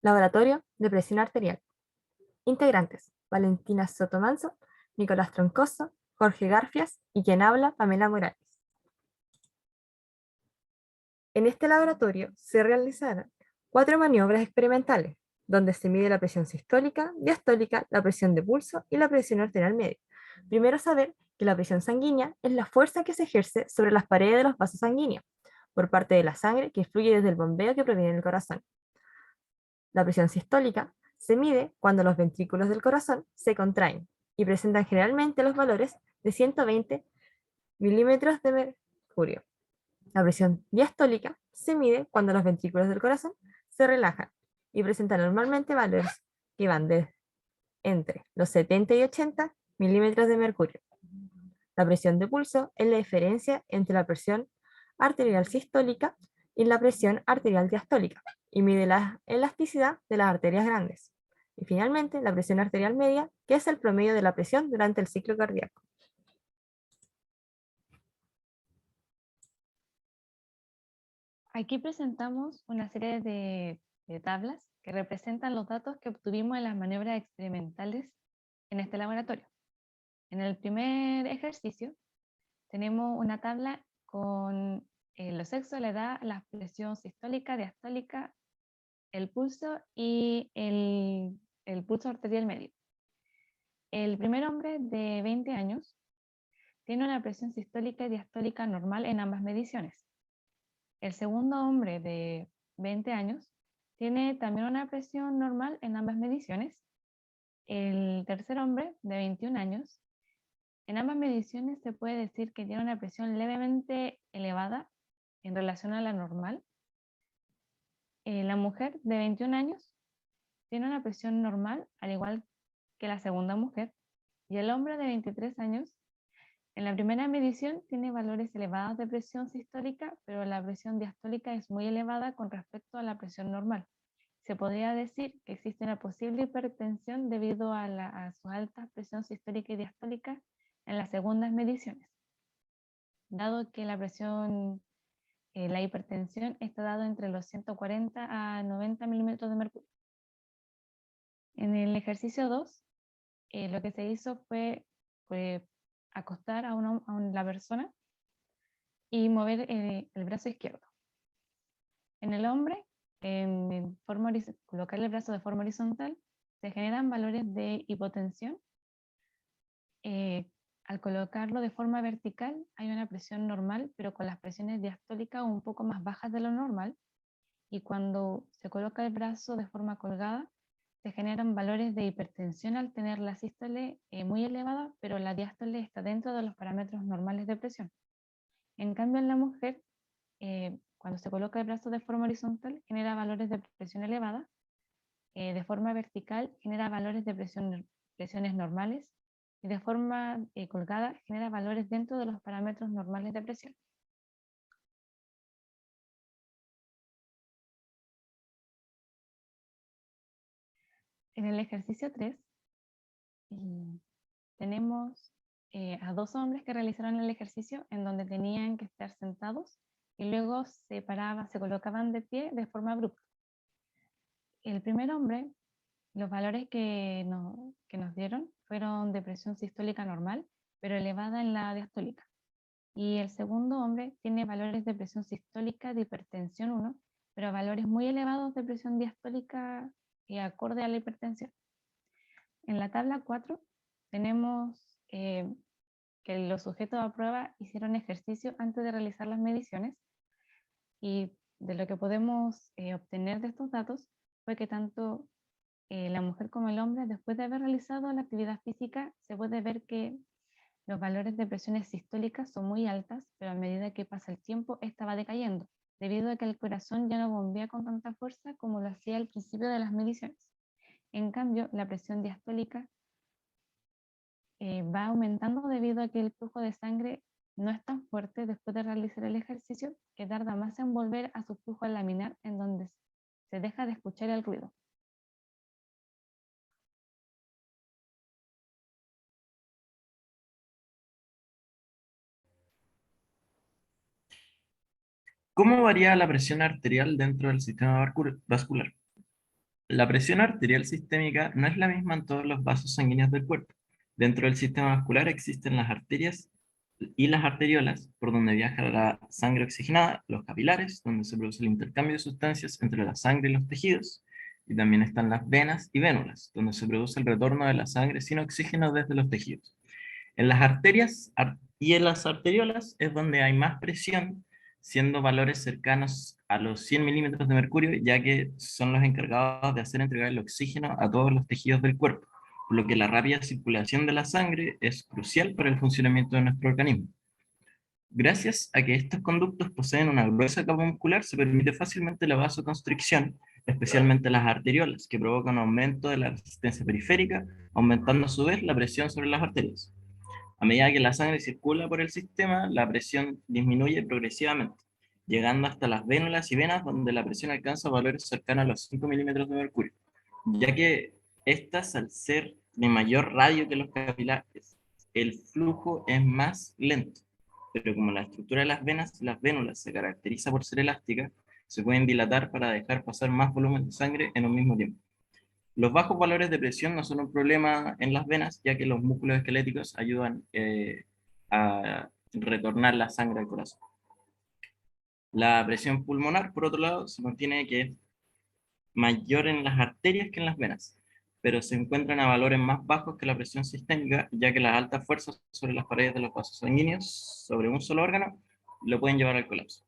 Laboratorio de presión arterial. Integrantes: Valentina Sotomanso, Nicolás Troncoso, Jorge Garfias y quien habla, Pamela Morales. En este laboratorio se realizaron 4 maniobras experimentales, donde se mide la presión sistólica, diastólica, la presión de pulso y la presión arterial media. Primero saber que la presión sanguínea es la fuerza que se ejerce sobre las paredes de los vasos sanguíneos, por parte de la sangre que fluye desde el bombeo que proviene del corazón. La presión sistólica se mide cuando los ventrículos del corazón se contraen y presentan generalmente los valores de 120 milímetros de mercurio. La presión diastólica se mide cuando los ventrículos del corazón se relajan y presentan normalmente valores que van de entre los 70 y 80 milímetros de mercurio. La presión de pulso es la diferencia entre la presión arterial sistólica y la presión arterial diastólica y mide la elasticidad de las arterias grandes. Y finalmente, la presión arterial media, que es el promedio de la presión durante el ciclo cardíaco. Aquí presentamos una serie de tablas que representan los datos que obtuvimos en las maniobras experimentales en este laboratorio. En el primer ejercicio tenemos una tabla con los sexos, la edad, la presión sistólica, diastólica, el pulso y el pulso arterial medio. El primer hombre de 20 años tiene una presión sistólica y diastólica normal en ambas mediciones. El segundo hombre de 20 años tiene también una presión normal en ambas mediciones. El tercer hombre de 21 años, en ambas mediciones se puede decir que tiene una presión levemente elevada en relación a la normal. La mujer de 21 años tiene una presión normal, al igual que la segunda mujer. Y el hombre de 23 años, en la primera medición tiene valores elevados de presión sistólica, pero la presión diastólica es muy elevada con respecto a la presión normal. Se podría decir que existe una posible hipertensión debido a su alta presión sistólica y diastólica en las segundas mediciones, dado que la presión, la hipertensión está dado entre los 140 a 90 milímetros de mercurio. En el ejercicio 2, lo que se hizo fue acostar a la persona y mover el brazo izquierdo. En el hombre, colocar el brazo de forma horizontal, se generan valores de hipotensión. Al colocarlo de forma vertical hay una presión normal, pero con las presiones diastólicas un poco más bajas de lo normal. Y cuando se coloca el brazo de forma colgada, se generan valores de hipertensión al tener la sístole muy elevada, pero la diástole está dentro de los parámetros normales de presión. En cambio, en la mujer, cuando se coloca el brazo de forma horizontal, genera valores de presión elevada, de forma vertical genera valores de presiones normales, y de forma colgada genera valores dentro de los parámetros normales de presión. En el ejercicio 3, tenemos a 2 hombres que realizaron el ejercicio en donde tenían que estar sentados y luego se colocaban de pie de forma abrupta. El primer hombre, los valores que nos dieron fueron de presión sistólica normal, pero elevada en la diastólica. Y el segundo hombre tiene valores de presión sistólica de hipertensión 1, pero valores muy elevados de presión diastólica y acorde a la hipertensión. En la tabla 4 tenemos que los sujetos a prueba hicieron ejercicio antes de realizar las mediciones, y de lo que podemos obtener de estos datos fue que tanto la mujer como el hombre, después de haber realizado la actividad física, se puede ver que los valores de presiones sistólicas son muy altas, pero a medida que pasa el tiempo, esta va decayendo, debido a que el corazón ya no bombea con tanta fuerza como lo hacía al principio de las mediciones. En cambio, la presión diastólica va aumentando debido a que el flujo de sangre no es tan fuerte después de realizar el ejercicio, que tarda más en volver a su flujo laminar, en donde se deja de escuchar el ruido. ¿Cómo varía la presión arterial dentro del sistema vascular? La presión arterial sistémica no es la misma en todos los vasos sanguíneos del cuerpo. Dentro del sistema vascular existen las arterias y las arteriolas, por donde viaja la sangre oxigenada, los capilares, donde se produce el intercambio de sustancias entre la sangre y los tejidos, y también están las venas y vénulas, donde se produce el retorno de la sangre sin oxígeno desde los tejidos. En las arterias y en las arteriolas es donde hay más presión, siendo valores cercanos a los 100 milímetros de mercurio, ya que son los encargados de hacer entregar el oxígeno a todos los tejidos del cuerpo, por lo que la rápida circulación de la sangre es crucial para el funcionamiento de nuestro organismo. Gracias a que estos conductos poseen una gruesa capa muscular, se permite fácilmente la vasoconstricción, especialmente las arteriolas, que provocan un aumento de la resistencia periférica, aumentando a su vez la presión sobre las arterias. A medida que la sangre circula por el sistema, la presión disminuye progresivamente, llegando hasta las vénulas y venas, donde la presión alcanza valores cercanos a los 5 milímetros de mercurio, ya que estas, al ser de mayor radio que los capilares, el flujo es más lento. Pero como la estructura de las vénulas se caracteriza por ser elástica, se pueden dilatar para dejar pasar más volumen de sangre en un mismo tiempo. Los bajos valores de presión no son un problema en las venas, ya que los músculos esqueléticos ayudan a retornar la sangre al corazón. La presión pulmonar, por otro lado, se mantiene que es mayor en las arterias que en las venas, pero se encuentran a valores más bajos que la presión sistémica, ya que las altas fuerzas sobre las paredes de los vasos sanguíneos, sobre un solo órgano, lo pueden llevar al colapso.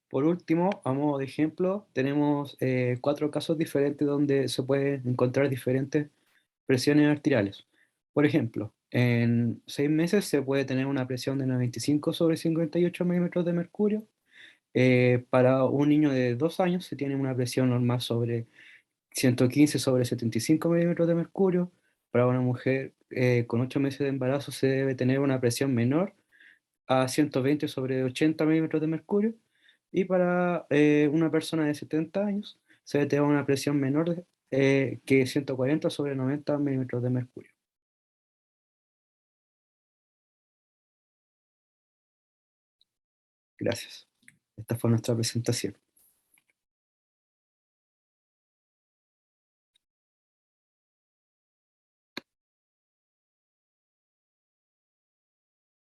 Por último, a modo de ejemplo, tenemos 4 casos diferentes donde se pueden encontrar diferentes presiones arteriales. Por ejemplo, en 6 meses se puede tener una presión de 95 sobre 58 milímetros de mercurio. Para un niño de 2 años se tiene una presión normal sobre 115 sobre 75 milímetros de mercurio. Para una mujer con 8 meses de embarazo se debe tener una presión menor a 120 sobre 80 milímetros de mercurio. Y para una persona de 70 años se debe tener una presión menor que 140 sobre 90 milímetros de mercurio. Gracias. Esta fue nuestra presentación.